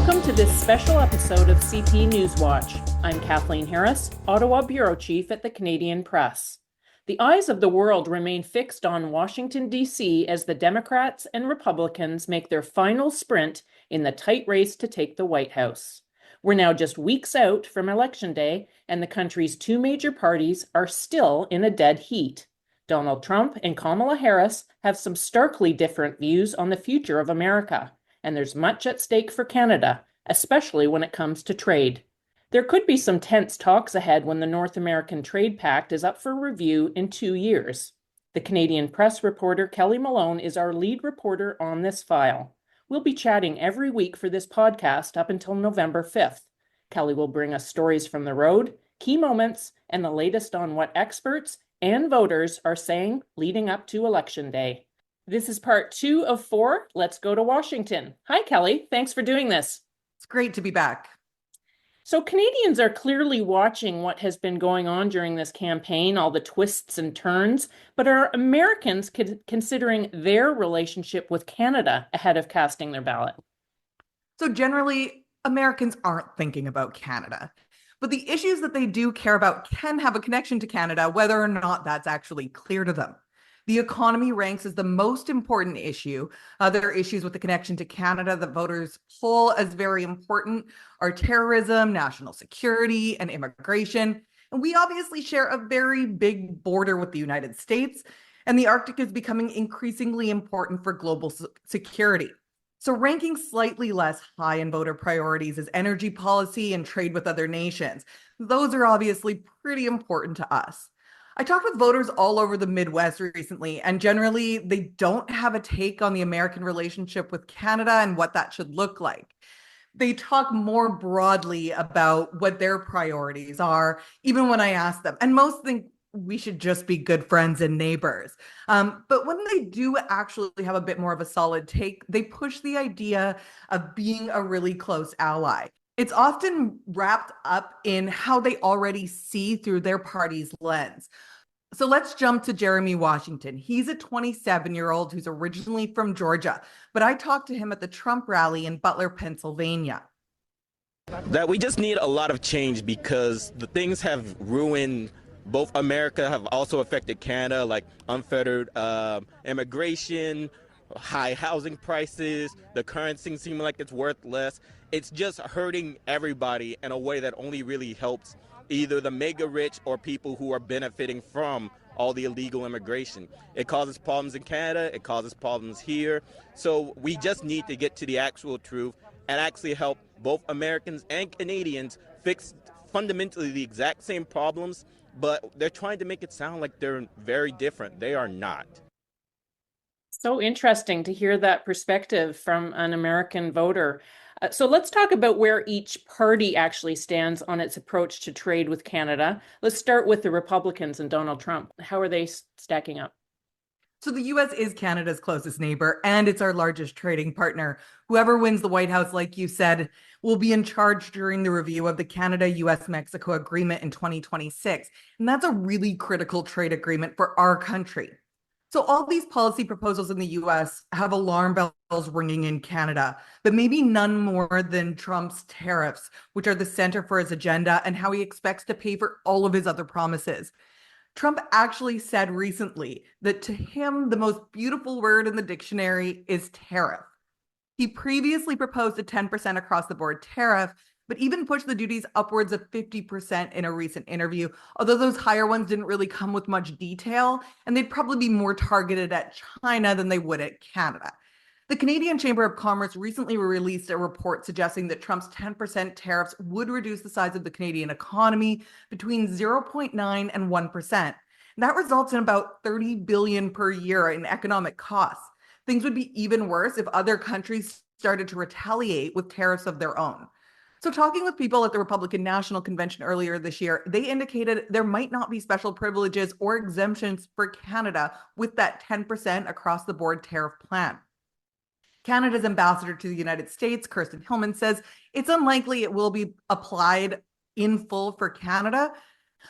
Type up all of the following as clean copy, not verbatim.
Welcome to this special episode of CP Newswatch. I'm Kathleen Harris, Ottawa Bureau Chief at the Canadian Press. The eyes of the world remain fixed on Washington, D.C. as the Democrats and Republicans make their final sprint in the tight race to take the White House. We're now just weeks out from Election Day, and the country's two major parties are still in a dead heat. Donald Trump and Kamala Harris have some starkly different views on the future of America, and there's much at stake for Canada, especially when it comes to trade. There could be some tense talks ahead when the North American Trade Pact is up for review in 2 years. The Canadian Press reporter Kelly Malone is our lead reporter on this file. We'll be chatting every week for this podcast up until November 5th. Kelly will bring us stories from the road, key moments, and the latest on what experts and voters are saying leading up to Election Day. This is part 2 of 4. Let's go to Washington. Hi, Kelly. Thanks for doing this. It's great to be back. So Canadians are clearly watching what has been going on during this campaign, all the twists and turns, but are Americans considering their relationship with Canada ahead of casting their ballot? So generally, Americans aren't thinking about Canada, but the issues that they do care about can have a connection to Canada, whether or not that's actually clear to them. The economy ranks as the most important issue. Other issues with the connection to Canada that voters poll as very important are terrorism, national security, and immigration. And we obviously share a very big border with the United States, and the Arctic is becoming increasingly important for global security. So ranking slightly less high in voter priorities is energy policy and trade with other nations. Those are obviously pretty important to us. I talked with voters all over the Midwest recently, and generally they don't have a take on the American relationship with Canada and what that should look like. They talk more broadly about what their priorities are, even when I ask them. And most think we should just be good friends and neighbors. But when they do actually have a bit more of a solid take, they push the idea of being a really close ally. It's often wrapped up in how they already see through their party's lens. So let's jump to Jeremy Washington. He's a 27-year-old who's originally from Georgia, but I talked to him at the Trump rally in Butler, Pennsylvania. That we just need a lot of change because the things have ruined both America, have also affected Canada, like unfettered immigration, high housing prices, the currency seeming like it's worth less. It's just hurting everybody in a way that only really helps either the mega rich or people who are benefiting from all the illegal immigration. It causes problems in Canada, it causes problems here. So we just need to get to the actual truth and actually help both Americans and Canadians fix fundamentally the exact same problems, but they're trying to make it sound like they're very different. They are not. So interesting to hear that perspective from an American voter. So let's talk about where each party actually stands on its approach to trade with Canada. Let's start with the Republicans and Donald Trump. How are they stacking up? So the U.S. is Canada's closest neighbor, and it's our largest trading partner. Whoever wins the White House, like you said, will be in charge during the review of the Canada-U.S Mexico agreement in 2026. And that's a really critical trade agreement for our country. So all these policy proposals in the U.S. have alarm bells ringing in Canada, but maybe none more than Trump's tariffs, which are the center for his agenda and how he expects to pay for all of his other promises. Trump actually said recently that to him, the most beautiful word in the dictionary is tariff. He previously proposed a 10% across the board tariff, but even pushed the duties upwards of 50% in a recent interview, although those higher ones didn't really come with much detail, and they'd probably be more targeted at China than they would at Canada. The Canadian Chamber of Commerce recently released a report suggesting that Trump's 10% tariffs would reduce the size of the Canadian economy between 0.9 and 1%. That results in about $30 billion per year in economic costs. Things would be even worse if other countries started to retaliate with tariffs of their own. So talking with people at the Republican National Convention earlier this year, they indicated there might not be special privileges or exemptions for Canada with that 10% across the board tariff plan. Canada's ambassador to the United States, Kirsten Hillman, says it's unlikely it will be applied in full for Canada.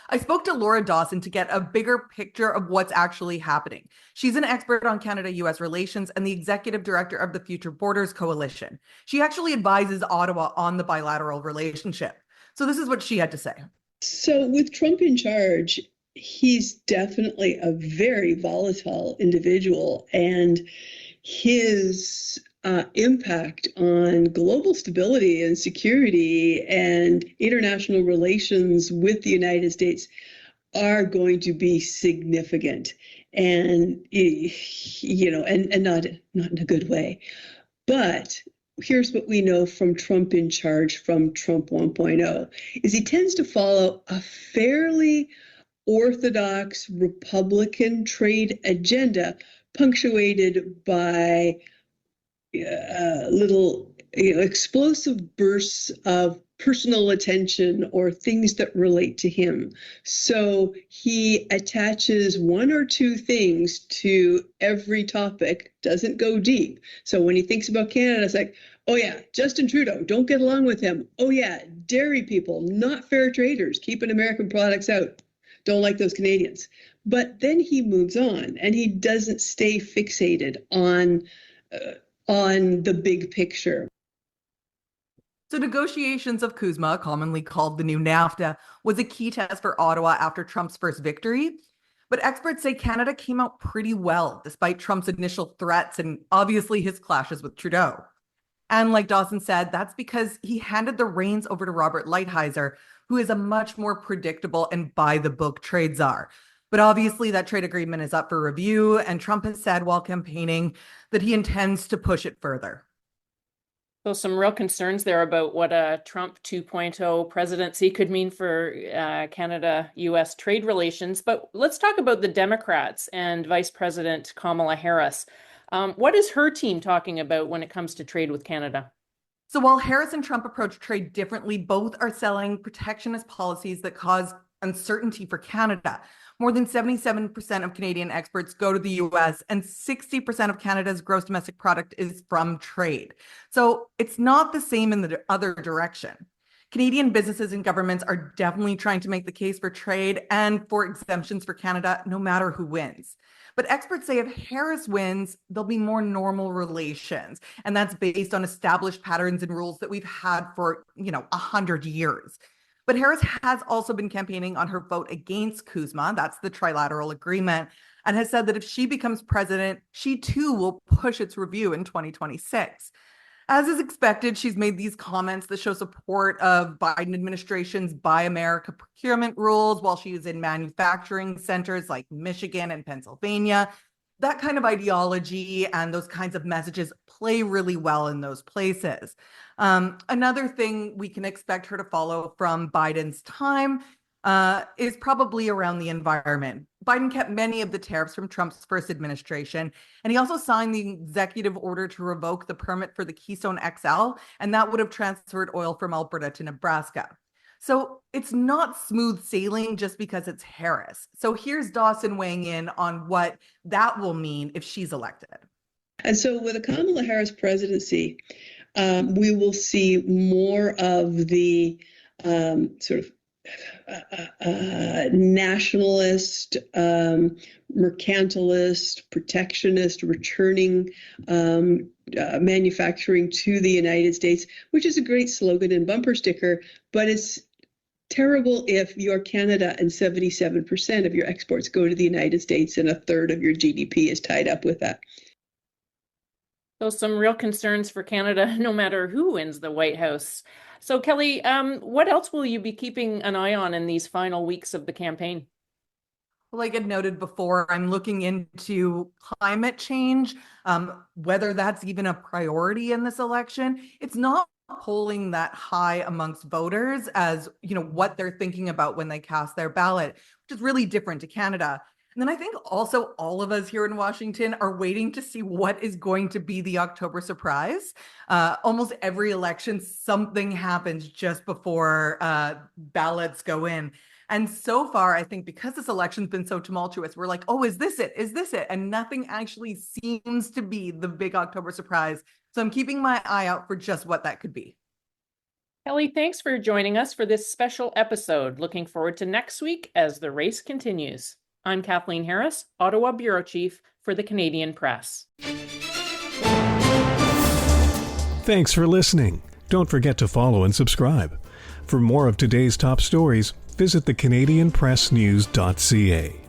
I spoke to Laura Dawson to get a bigger picture of what's actually happening. She's an expert on Canada-U.S. relations and the executive director of the Future Borders Coalition. She actually advises Ottawa on the bilateral relationship. So this is what she had to say. So with Trump in charge, he's definitely a very volatile individual, and his impact on global stability and security and international relations with the United States are going to be significant, and and not in a good way. But here's what we know from Trump in charge, from Trump 1.0, is he tends to follow a fairly orthodox Republican trade agenda, punctuated by little explosive bursts of personal attention or things that relate to him. So he attaches one or two things to every topic, doesn't go deep. So when he thinks about Canada, it's like, oh yeah, Justin Trudeau, don't get along with him. Oh yeah, dairy people, not fair traders, keeping American products out. Don't like those Canadians. But then he moves on, and he doesn't stay fixated on the big picture. So negotiations of CUSMA, commonly called the new NAFTA, was a key test for Ottawa after Trump's first victory. But experts say Canada came out pretty well, despite Trump's initial threats and obviously his clashes with Trudeau. And like Dawson said, that's because he handed the reins over to Robert Lighthizer, who is a much more predictable and by-the-book trade czar. But obviously that trade agreement is up for review, and Trump has said while campaigning that he intends to push it further. So some real concerns there about what a Trump 2.0 presidency could mean for Canada-U.S. trade relations. But let's talk about the Democrats and Vice President Kamala Harris. What is her team talking about when it comes to trade with Canada? So while Harris and Trump approach trade differently, both are selling protectionist policies that cause uncertainty for Canada. More than 77% of Canadian exports go to the US, and 60% of Canada's gross domestic product is from trade. So it's not the same in the other direction. Canadian businesses and governments are definitely trying to make the case for trade and for exemptions for Canada, no matter who wins. But experts say if Harris wins, there'll be more normal relations. And that's based on established patterns and rules that we've had for, 100 years. But Harris has also been campaigning on her vote against CUSMA, that's the trilateral agreement, and has said that if she becomes president, she too will push its review in 2026. As is expected, she's made these comments that show support of Biden administration's Buy America procurement rules while she is in manufacturing centers like Michigan and Pennsylvania. That kind of ideology and those kinds of messages play really well in those places. Another thing we can expect her to follow from Biden's time is probably around the environment. Biden kept many of the tariffs from Trump's first administration, and he also signed the executive order to revoke the permit for the Keystone XL, and that would have transferred oil from Alberta to Nebraska. So it's not smooth sailing just because it's Harris. So here's Dawson weighing in on what that will mean if she's elected. And so with a Kamala Harris presidency, we will see more of the sort of nationalist, mercantilist, protectionist, returning manufacturing to the United States, which is a great slogan and bumper sticker, but it's terrible if you're Canada and 77% of your exports go to the United States and a third of your GDP is tied up with that. So some real concerns for Canada, no matter who wins the White House. So Kelly, what else will you be keeping an eye on in these final weeks of the campaign? Like I noted before, I'm looking into climate change, whether that's even a priority in this election. It's not polling that high amongst voters as, what they're thinking about when they cast their ballot, which is really different to Canada. And then I think also all of us here in Washington are waiting to see what is going to be the October surprise. Almost every election, something happens just before ballots go in. And so far, I think because this election's been so tumultuous, we're like, oh, is this it? Is this it? And nothing actually seems to be the big October surprise. So I'm keeping my eye out for just what that could be. Kelly, thanks for joining us for this special episode. Looking forward to next week as the race continues. I'm Kathleen Harris, Ottawa Bureau Chief for the Canadian Press. Thanks for listening. Don't forget to follow and subscribe. For more of today's top stories, visit thecanadianpressnews.ca.